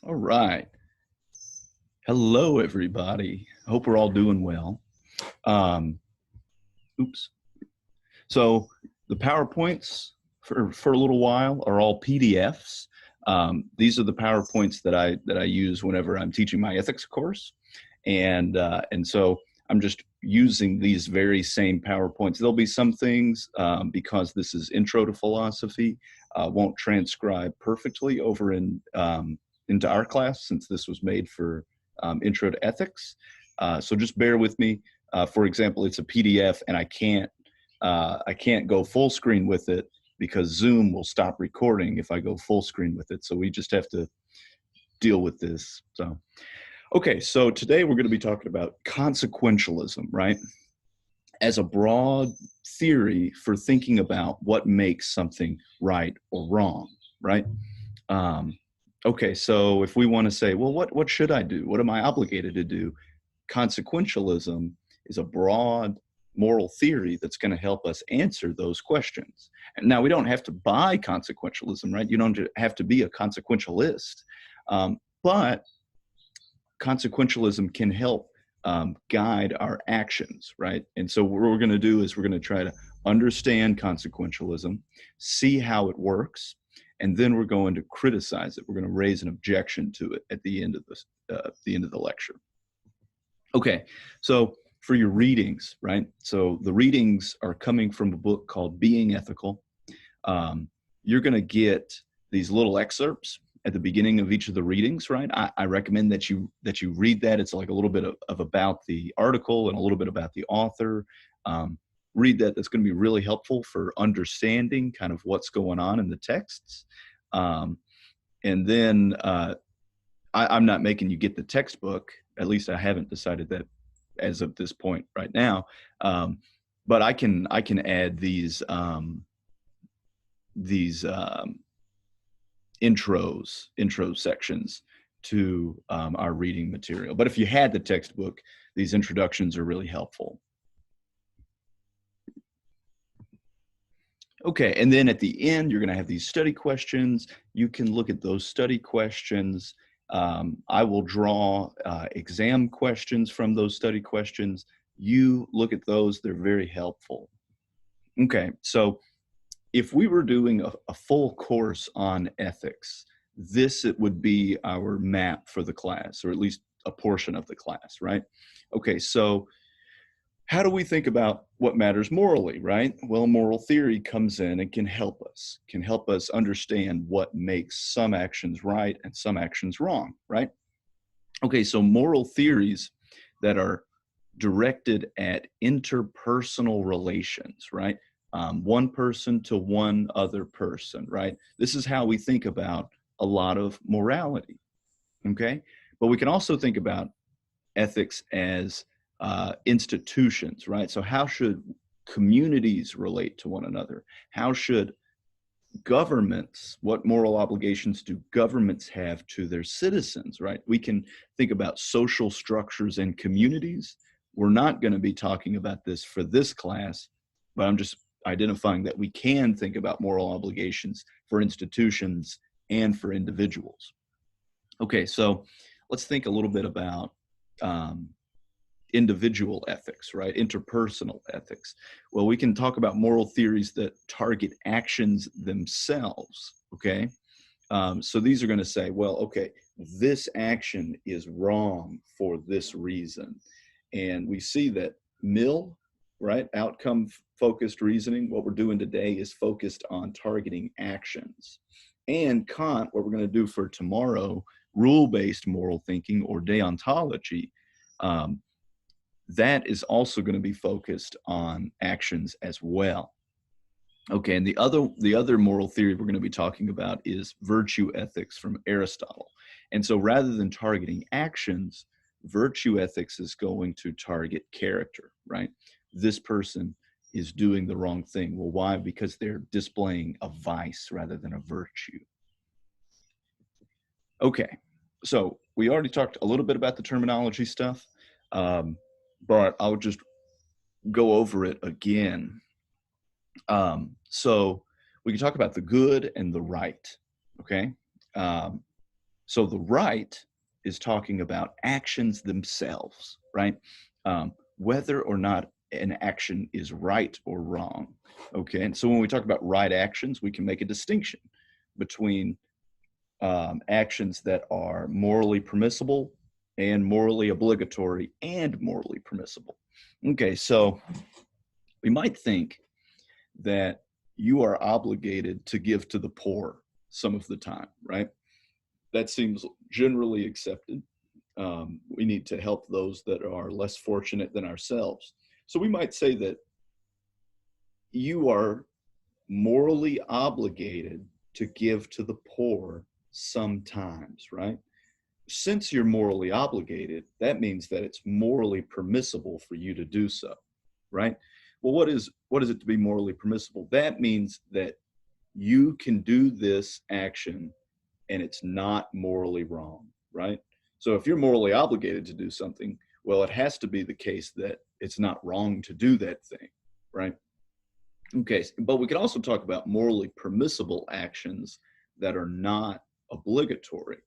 All right. Hello, everybody. Hope we're all doing well. Um, oops. So the PowerPoints for a little while are all PDFs. These are the PowerPoints that I use whenever I'm teaching my ethics course, and so I'm just using these very same PowerPoints. There'll be some things because this is intro to philosophy, won't transcribe perfectly over into our class since this was made for intro to ethics. So just bear with me. For example, it's a PDF, and I can't go full screen with it because Zoom will stop recording if I go full screen with it. So we just have to deal with this. So, okay, so today we're going to be talking about consequentialism, right? As a broad theory for thinking about what makes something right or wrong, right? Okay, so if we want to say, well, what should I do? What am I obligated to do? Consequentialism is a broad moral theory that's going to help us answer those questions. And now we don't have to buy consequentialism, right? You don't have to be a consequentialist, but consequentialism can help guide our actions, right? And so what we're going to do is we're going to try to understand consequentialism, see how it works, and then we're going to criticize it. We're going to raise an objection to it at the end of the lecture. Okay, so for your readings, right? So the readings are coming from a book called Being Ethical. You're going to get these little excerpts at the beginning of each of the readings, right? I recommend that you read that. It's like a little bit of about the article and a little bit about the author. Read that. That's going to be really helpful for understanding kind of what's going on in the texts. And then I'm not making you get the textbook. At least I haven't decided that as of this point right now. But I can add these intro sections to our reading material. But if you had the textbook, these introductions are really helpful. Okay, and then at the end, you're going to have these study questions. You can look at those study questions. I will draw exam questions from those study questions. You look at those, they're very helpful. Okay, so if we were doing a full course on ethics, it would be our map for the class, or at least a portion of the class, right? Okay, so how do we think about what matters morally, right? Well, moral theory comes in and can help us understand what makes some actions right and some actions wrong, right? Okay, so moral theories that are directed at interpersonal relations, right? One person to one other person, right? This is how we think about a lot of morality, okay? But we can also think about ethics as institutions, right? So how should communities relate to one another? How should governments, what moral obligations do governments have to their citizens, right? We can think about social structures and communities. We're not going to be talking about this for this class, but I'm just identifying that we can think about moral obligations for institutions and for individuals. Okay, so let's think a little bit about individual ethics, right? Interpersonal ethics. Well, we can talk about moral theories that target actions themselves, okay? So these are going to say, well, okay, this action is wrong for this reason. And we see that Mill, right, outcome-focused reasoning, what we're doing today is focused on targeting actions. And Kant, what we're going to do for tomorrow, rule-based moral thinking or deontology, that is also going to be focused on actions as well. Okay, and the other moral theory we're going to be talking about is virtue ethics from Aristotle. And so rather than targeting actions, virtue ethics is going to target character, right? This person is doing the wrong thing. Well, why? Because they're displaying a vice rather than a virtue. Okay, so we already talked a little bit about the terminology stuff, but I'll just go over it again. So we can talk about the good and the right, okay? So the right is talking about actions themselves, right? Whether or not an action is right or wrong. Okay. And so when we talk about right actions, we can make a distinction between actions that are morally permissible and morally obligatory and morally permissible. Okay. So we might think that you are obligated to give to the poor some of the time, right? That seems generally accepted. We need to help those that are less fortunate than ourselves. So we might say that you are morally obligated to give to the poor sometimes, right? Since you're morally obligated, that means that it's morally permissible for you to do so, right? Well, what is it to be morally permissible? That means that you can do this action and it's not morally wrong, right? So if you're morally obligated to do something, well, it has to be the case that it's not wrong to do that thing, right? Okay, but we could also talk about morally permissible actions that are not obligatory.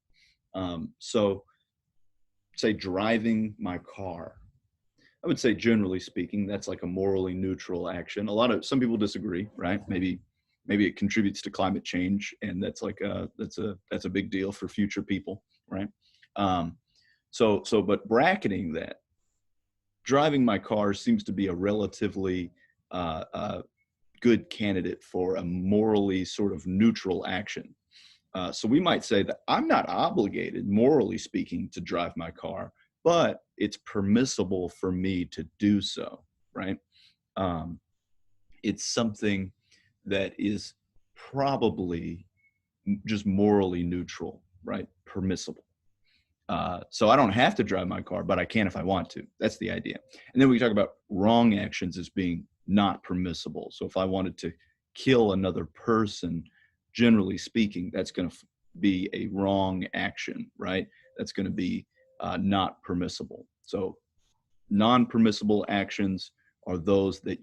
So say driving my car. I would say generally speaking, that's like a morally neutral action. Some people disagree, right? Maybe it contributes to climate change, and that's a big deal for future people, right? But bracketing that, driving my car seems to be a relatively good candidate for a morally sort of neutral action. So we might say that I'm not obligated, morally speaking, to drive my car, but it's permissible for me to do so, right? It's something that is probably just morally neutral, right? Permissible. So I don't have to drive my car, but I can if I want to. That's the idea. And then we talk about wrong actions as being not permissible. So if I wanted to kill another person, generally speaking, that's going to be a wrong action, right? That's going to be not permissible. So non-permissible actions are those that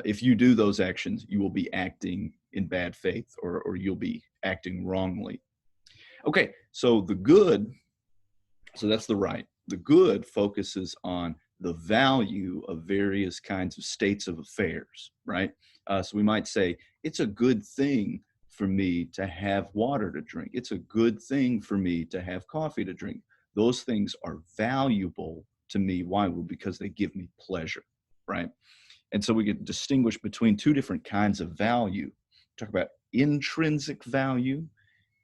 if you do those actions, you will be acting in bad faith, or you'll be acting wrongly. Okay, so that's the right. The good focuses on the value of various kinds of states of affairs, right? So we might say, it's a good thing for me to have water to drink. It's a good thing for me to have coffee to drink. Those things are valuable to me. Why? Well, because they give me pleasure, right? And so we can distinguish between two different kinds of value. Talk about intrinsic value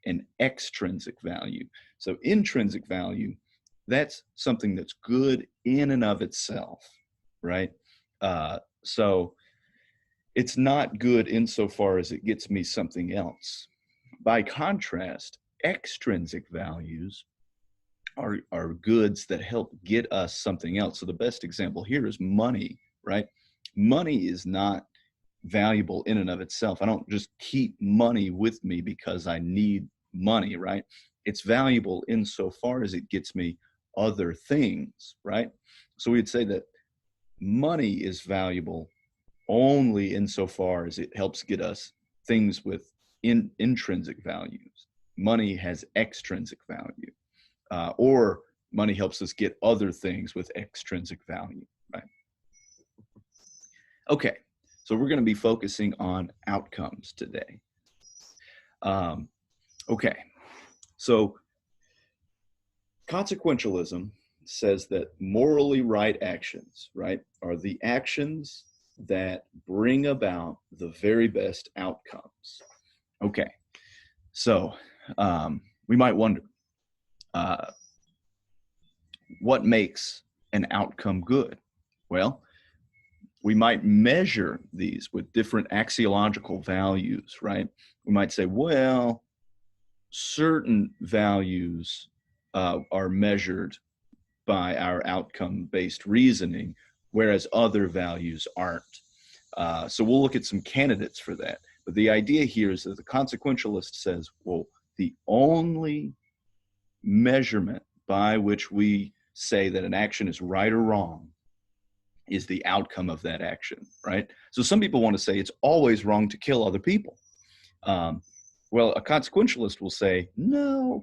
and extrinsic value. So intrinsic value, that's something that's good in and of itself, right? So it's not good insofar as it gets me something else. By contrast, extrinsic values are goods that help get us something else. So the best example here is money, right? Money is not valuable in and of itself. I don't just keep money with me because I need money, right? It's valuable insofar as it gets me other things, right? So we'd say that money is valuable only insofar as it helps get us things with intrinsic values. Money has extrinsic value, or money helps us get other things with extrinsic value, right? Okay, so we're going to be focusing on outcomes today. Okay, so consequentialism says that morally right actions, right, are the actions that bring about the very best outcomes. Okay, so we might wonder, what makes an outcome good? Well, we might measure these with different axiological values, right? We might say, well, certain values are measured by our outcome-based reasoning, whereas other values aren't. So we'll look at some candidates for that. But the idea here is that the consequentialist says, well, the only measurement by which we say that an action is right or wrong is the outcome of that action, right? So some people want to say it's always wrong to kill other people. Well, a consequentialist will say, no,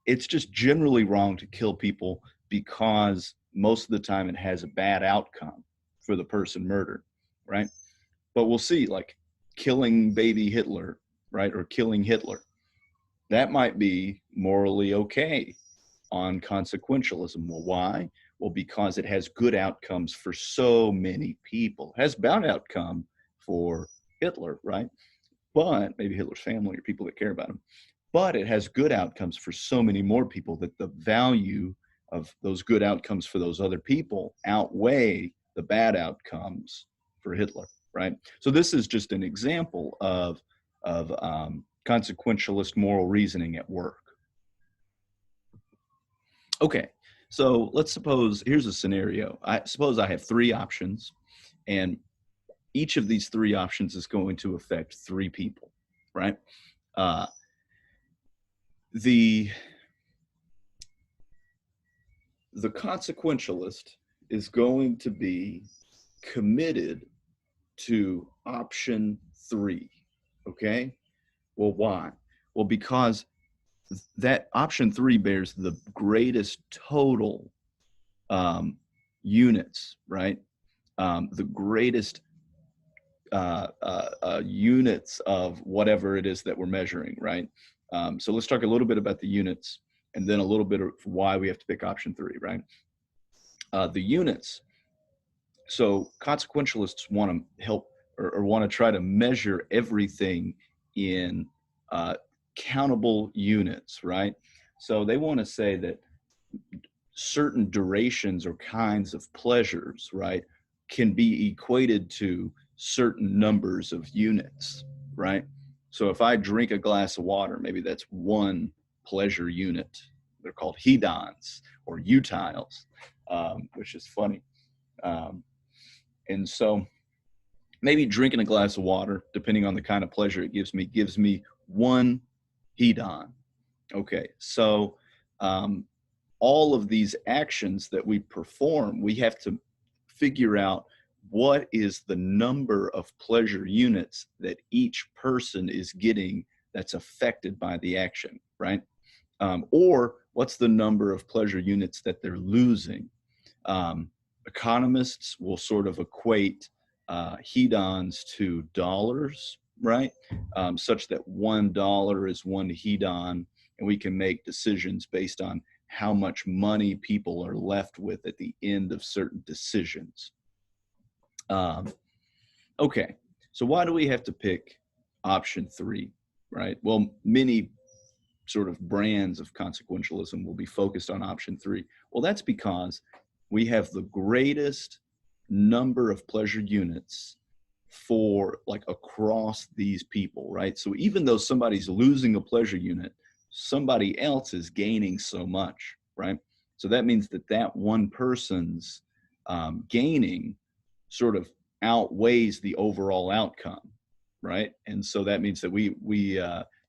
it's just generally wrong to kill people because most of the time it has a bad outcome for the person murdered, right? But we'll see, like killing baby Hitler, right? Or killing Hitler. That might be morally okay on consequentialism. Well, why? Well, because it has good outcomes for so many people. It has bad outcome for Hitler, right? But maybe Hitler's family or people that care about him. But it has good outcomes for so many more people that the value of those good outcomes for those other people outweigh the bad outcomes for Hitler, right? So this is just an example of consequentialist moral reasoning at work. Okay, so let's suppose, here's a scenario. I suppose I have three options, and each of these three options is going to affect three people, right? Uh, the consequentialist is going to be committed to option three, okay? Well, why? Well, because that option three bears the greatest total units, right? The greatest units of whatever it is that we're measuring, right? So let's talk a little bit about the units and then a little bit of why we have to pick option three, right? The units. So consequentialists want to help or want to try to measure everything in countable units, right? So they want to say that certain durations or kinds of pleasures, right, can be equated to certain numbers of units, right? So if I drink a glass of water, maybe that's one pleasure unit. They're called hedons or utiles, which is funny. And so maybe drinking a glass of water, depending on the kind of pleasure it gives me one hedon. Okay, so all of these actions that we perform, we have to figure out what is the number of pleasure units that each person is getting that's affected by the action, right? Or what's the number of pleasure units that they're losing? Economists will sort of equate hedons to dollars, right? Such that $1 is one hedon, and we can make decisions based on how much money people are left with at the end of certain decisions. Okay, so why do we have to pick option three, right? Well, many sort of brands of consequentialism will be focused on option three. Well, that's because we have the greatest number of pleasure units for like across these people, right? So even though somebody's losing a pleasure unit, somebody else is gaining so much, right? So that means that that one person's gaining sort of outweighs the overall outcome, right? And so that means that we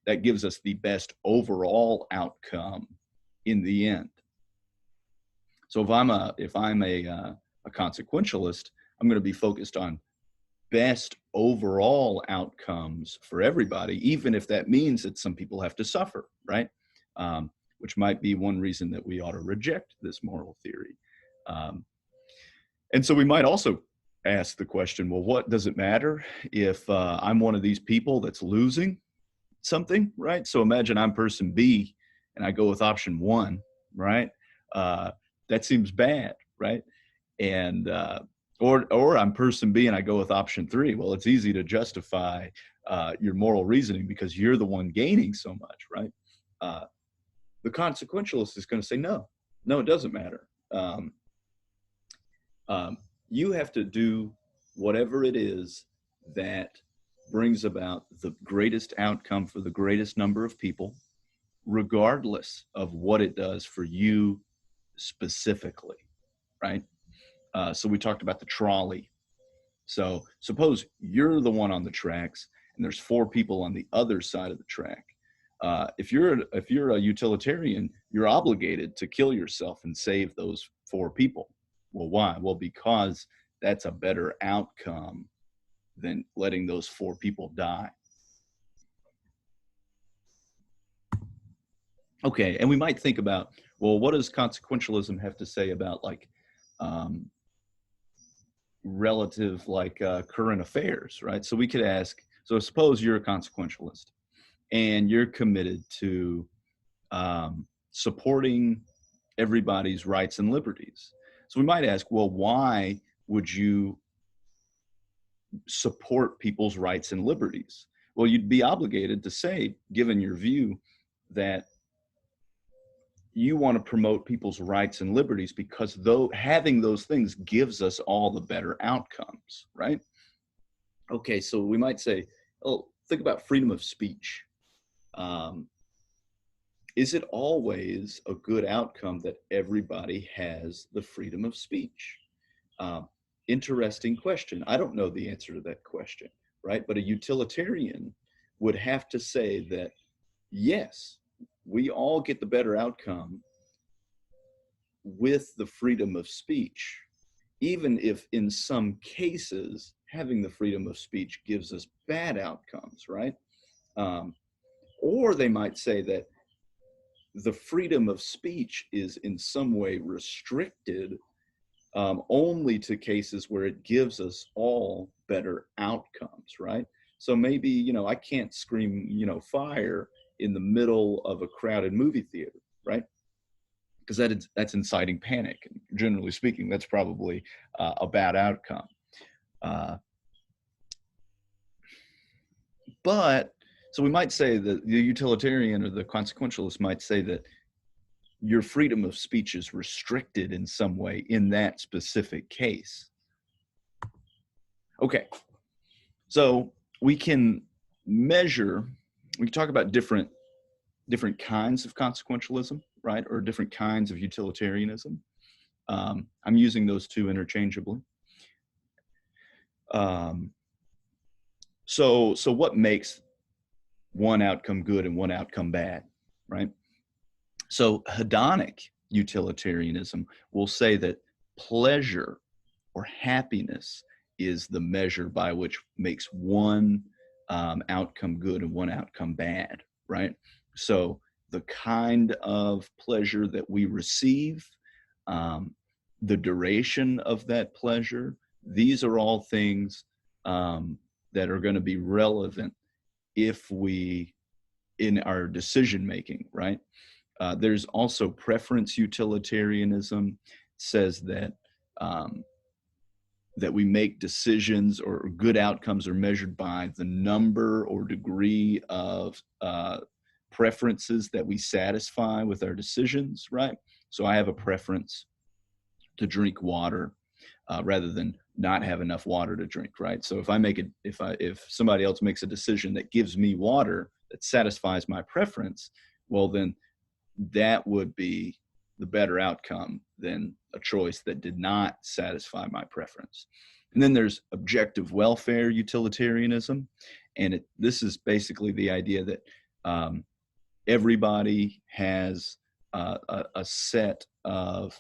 that gives us the best overall outcome in the end. So if I'm a consequentialist, I'm going to be focused on best overall outcomes for everybody, even if that means that some people have to suffer, right? Which might be one reason that we ought to reject this moral theory. And so we might also ask the question, well, what does it matter if I'm one of these people that's losing something, right? So imagine I'm person B and I go with option one, right? That seems bad, right? And or I'm person B and I go with option three. Well, it's easy to justify your moral reasoning because you're the one gaining so much, right? The consequentialist is going to say, no, it doesn't matter. You have to do whatever it is that brings about the greatest outcome for the greatest number of people, regardless of what it does for you specifically, right? So we talked about the trolley. So suppose you're the one on the tracks and there's four people on the other side of the track. If you're a utilitarian, you're obligated to kill yourself and save those four people. Well, why? Well, because that's a better outcome than letting those four people die. Okay, and we might think about, well, what does consequentialism have to say about like um, relative like current affairs, right? So we could ask, so suppose you're a consequentialist and you're committed to supporting everybody's rights and liberties. So we might ask, well, why would you support people's rights and liberties? Well, you'd be obligated to say, given your view, that you want to promote people's rights and liberties because though having those things gives us all the better outcomes, right? Okay, so we might say, oh, think about freedom of speech. Um, is it always a good outcome that everybody has the freedom of speech? Um, Interesting question. I don't know the answer to that question, right? But a utilitarian would have to say that, yes, we all get the better outcome with the freedom of speech, even if in some cases having the freedom of speech gives us bad outcomes, right? Um, or they might say that the freedom of speech is in some way restricted only to cases where it gives us all better outcomes, right? So maybe, I can't scream, fire in the middle of a crowded movie theater, right? Because that's inciting panic. And generally speaking, that's probably a bad outcome. Uh, but so we might say that the utilitarian or the consequentialist might say that your freedom of speech is restricted in some way in that specific case. Okay, so we can measure, we can talk about different kinds of consequentialism, right? Or different kinds of utilitarianism. I'm using those two interchangeably. Um, so what makes one outcome good and one outcome bad, right? So hedonic utilitarianism will say that pleasure or happiness is the measure by which makes one outcome good and one outcome bad, right? So the kind of pleasure that we receive, um, the duration of that pleasure, these are all things that are going to be relevant if we, in our decision making, right? There's also preference utilitarianism, says that um, that we make decisions or good outcomes are measured by the number or degree of preferences that we satisfy with our decisions, right? So I have a preference to drink water rather than not have enough water to drink, right? So if I make it, if somebody else makes a decision that gives me water that satisfies my preference, well then that would be the better outcome than a choice that did not satisfy my preference. And then there's objective welfare utilitarianism. And this is basically the idea that everybody has a set of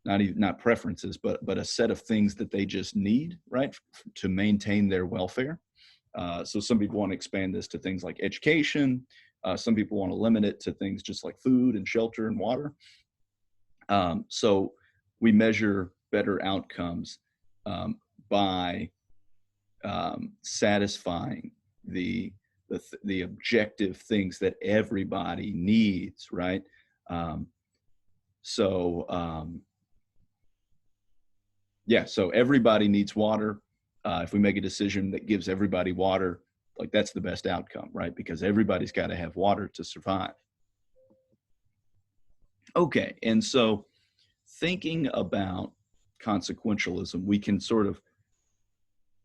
not preferences, but a set of things that they just need, right, to maintain their welfare. So some people want to expand this to things like education. Some people want to limit it to things just like food and shelter and water. So we measure better outcomes by satisfying the objective things that everybody needs, right? Um, so yeah, so everybody needs water. If we make a decision that gives everybody water, like that's the best outcome, right? Because everybody's got to have water to survive. Okay, and so thinking about consequentialism, we can sort of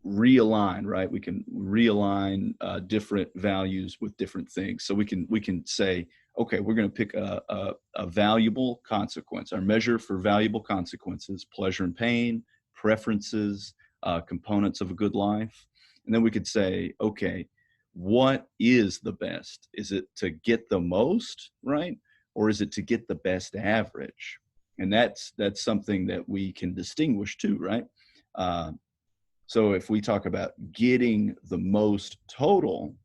realign, right? We can realign different values with different things. So we can say, okay, we're going to pick a valuable consequence, our measure for valuable consequences, pleasure and pain, preferences, components of a good life. And then we could say, okay, what is the best? Is it to get the most, right? Or is it to get the best average? And that's something that we can distinguish too, right? So if we talk about getting the most total,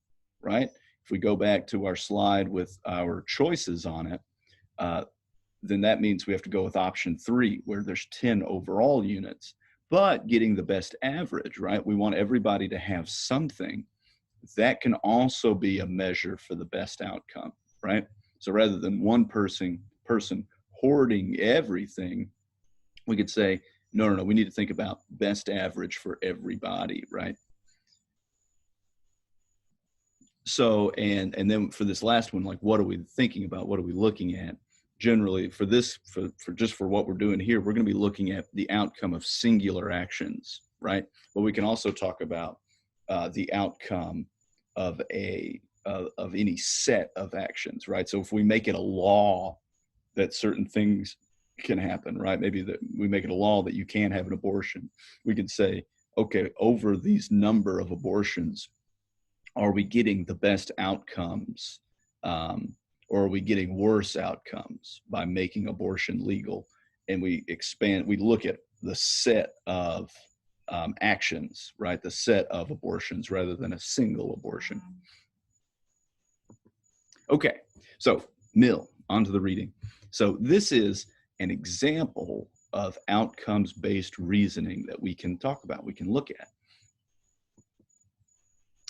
right? If we go back to our slide with our choices on it, then that means we have to go with option 3, where there's 10 overall units, but getting the best average, right? We want everybody to have something. That can also be a measure for the best outcome, right? So rather than one person hoarding everything, we could say, no, we need to think about best average for everybody, right? So, and then for this last one, like, what are we thinking about? What are we looking at? Generally, for this, for just for what we're doing here, we're going to be looking at the outcome of singular actions, right? But we can also talk about the outcome of of any set of actions, right? So if we make it a law that certain things can happen, right? Maybe that we make it a law that you can't have an abortion. We could say, okay, over these number of abortions, are we getting the best outcomes, or are we getting worse outcomes by making abortion legal? And we look at the set of actions, right? The set of abortions rather than a single abortion. Okay, so Mill, onto the reading. So this is an example of outcomes-based reasoning that we can talk about, we can look at.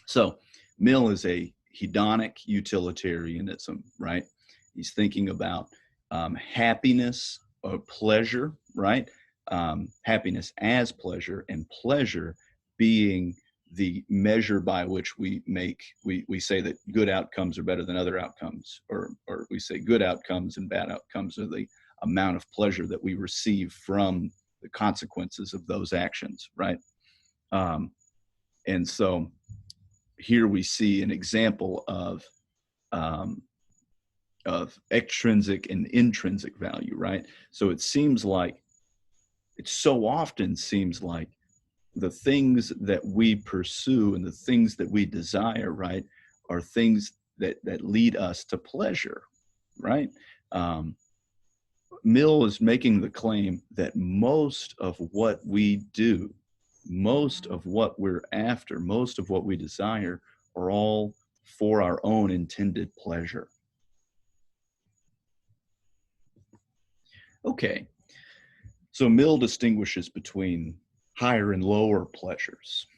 So Mill is a hedonic utilitarianism, right? He's thinking about happiness or pleasure, right? Happiness as pleasure, and pleasure being the measure by which we say that good outcomes are better than other outcomes, or we say good outcomes and bad outcomes are the amount of pleasure that we receive from the consequences of those actions, right? And so here we see an example of extrinsic and intrinsic value, right? So it so often seems like the things that we pursue and the things that we desire, right, are things that lead us to pleasure, right? Mill is making the claim that most of what we do, most of what we're after, most of what we desire are all for our own intended pleasure. Okay, so Mill distinguishes between higher and lower pleasures.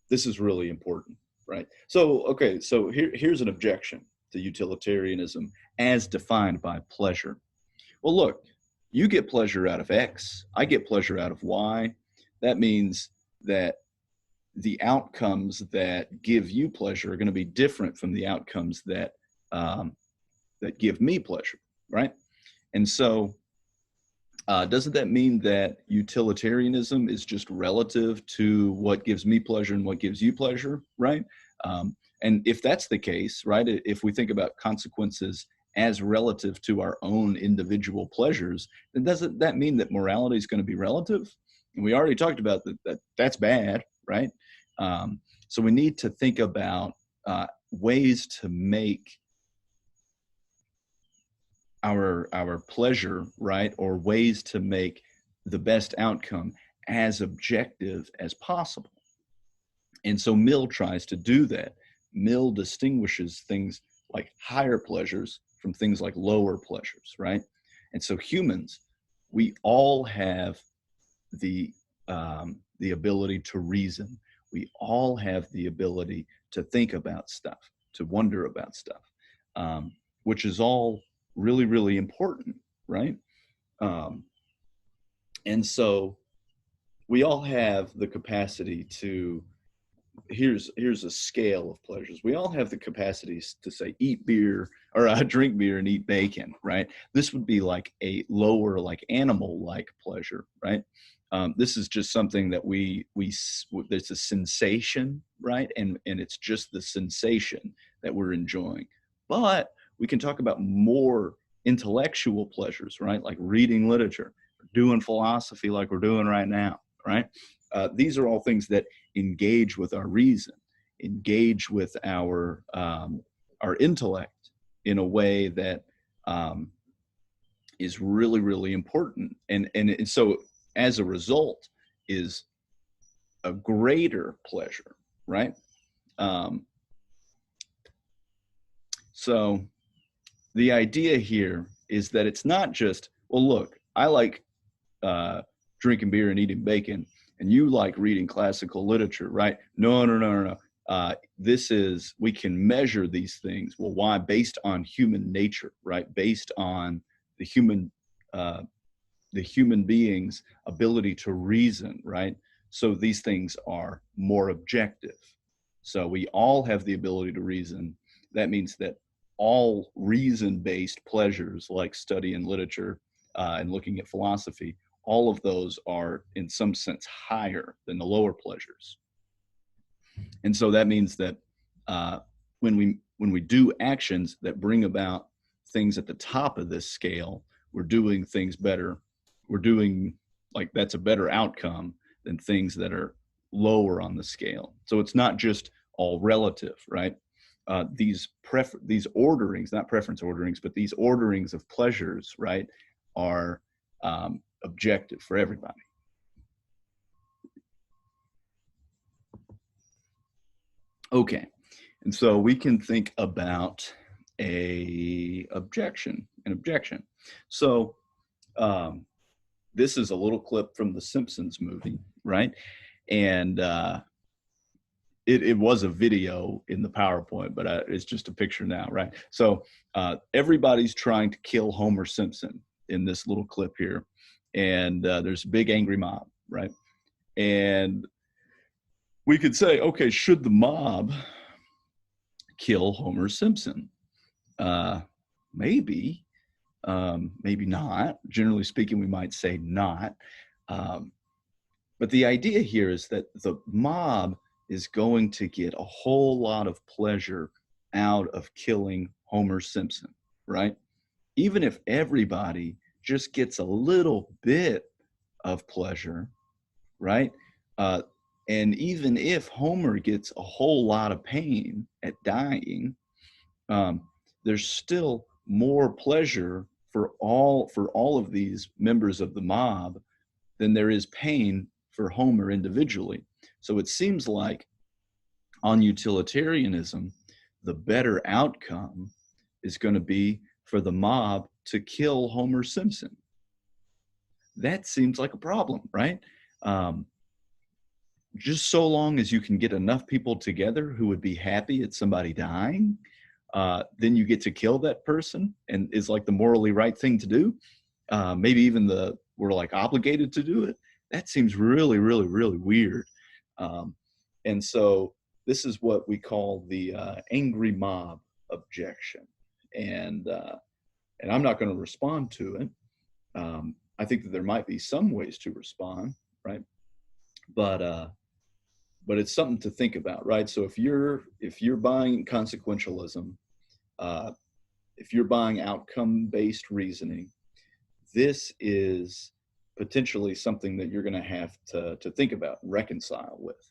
This is really important, right? So, okay, so here's an objection to utilitarianism as defined by pleasure. Well, look, you get pleasure out of X, I get pleasure out of Y. That means that the outcomes that give you pleasure are going to be different from the outcomes that that give me pleasure, right? And so, doesn't that mean that utilitarianism is just relative to what gives me pleasure and what gives you pleasure, right? And if that's the case, right, if we think about consequences as relative to our own individual pleasures, then doesn't that mean that morality is going to be relative? And we already talked about that's bad, right? So we need to think about ways to make our pleasure, right, or ways to make the best outcome as objective as possible. And so Mill tries to do that. Mill distinguishes things like higher pleasures from things like lower pleasures, right? And so humans, we all have the ability to reason. We all have the ability to think about stuff, to wonder about stuff, which is all really, really important, right? And so we all have the capacity to, here's a scale of pleasures. We all have the capacities to say eat beer or drink beer and eat bacon, right? This would be like a lower, like animal-like pleasure, right? This is just something that it's a sensation, right? And it's just the sensation that we're enjoying. But we can talk about more intellectual pleasures, right? Like reading literature, doing philosophy like we're doing right now, right? These are all things that engage with our reason, engage with our intellect in a way that is really, really important. And so as a result is a greater pleasure, right? So the idea here is that it's not just, well, look, I like drinking beer and eating bacon, and you like reading classical literature, right? No, no, no, no, no. This is, we can measure these things. Well, why? Based on human nature, right? Based on the uh, human being's ability to reason, right? So these things are more objective. So we all have the ability to reason. That means that all reason-based pleasures like study and literature and looking at philosophy, all of those are in some sense higher than the lower pleasures. And so that means that uh, when we do actions that bring about things at the top of this scale, we're doing things better. We're doing, like, that's a better outcome than things that are lower on the scale. So it's not just all relative, right? These orderings, not preference orderings, but these orderings of pleasures, right, are objective for everybody. Okay, and so we can think about an objection. So this is a little clip from the Simpsons movie, right? And it was a video in the PowerPoint, but it's just a picture now, right? So everybody's trying to kill Homer Simpson in this little clip here. And there's a big angry mob, right? And we could say, okay, should the mob kill Homer Simpson? Maybe, maybe not. Generally speaking, we might say not. But the idea here is that the mob is going to get a whole lot of pleasure out of killing Homer Simpson, right? Even if everybody just gets a little bit of pleasure, right? And even if Homer gets a whole lot of pain at dying, there's still more pleasure for all of these members of the mob than there is pain for Homer individually. So it seems like on utilitarianism, the better outcome is going to be for the mob to kill Homer Simpson. That seems like a problem, right? Just so long as you can get enough people together who would be happy at somebody dying, then you get to kill that person, and is like the morally right thing to do. Maybe even we're like obligated to do it. That seems really, really, really weird. And so this is what we call the angry mob objection. And I'm not going to respond to it. I think that there might be some ways to respond, right? But it's something to think about, right? So if you're buying consequentialism, if you're buying outcome-based reasoning, this is potentially something that you're going to have to think about, reconcile with.